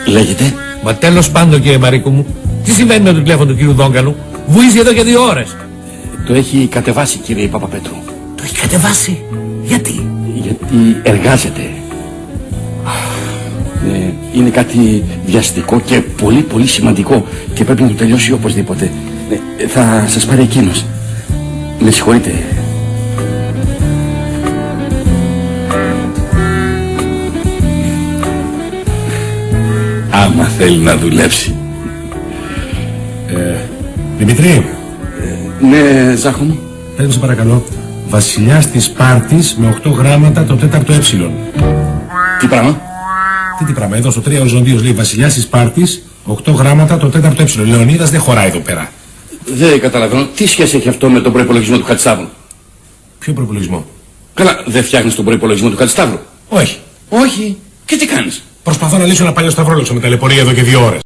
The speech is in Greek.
Λέγεται. Μα τέλος πάντων, κύριε Μαρίκο μου, τι συμβαίνει με το τηλέφωνο του κύριου Δόγκαλου? Βουίζει εδώ και 2 ώρες. Το έχει κατεβάσει, κύριε Παπαπέτρου. Το έχει κατεβάσει? Γιατί? Γιατί εργάζεται. Είναι κάτι βιαστικό και πολύ πολύ σημαντικό και πρέπει να το τελειώσει οπωσδήποτε. Θα σας πάρει εκείνος. Με συγχωρείτε. Άμα θέλει να δουλέψει. Δημητρή. Ναι, Ζάχο μου. Πες μου σε παρακαλώ. Βασιλιάς της Σπάρτης με 8 γράμματα το 4ο ε. Τι πράγμα? Τι πράγμα, εδώ στο 3 οριζοντίος λέει Βασιλιάς της Σπάρτης, 8 γράμματα το 4ο ε. Λεωνίδας δεν χωράει εδώ πέρα. Δεν καταλαβαίνω. Τι σχέση έχει αυτό με τον προϋπολογισμό του Χατζησταύρου? Ποιο προϋπολογισμό? Καλά, δεν φτιάχνεις τον προϋπολογισμό του Χατζησταύρου? Όχι. Όχι. Και τι κάνεις? Προσπαθώ να λύσω ένα παλιό σταυρόλεξο με ταλαιπωρία εδώ και 2 ώρες.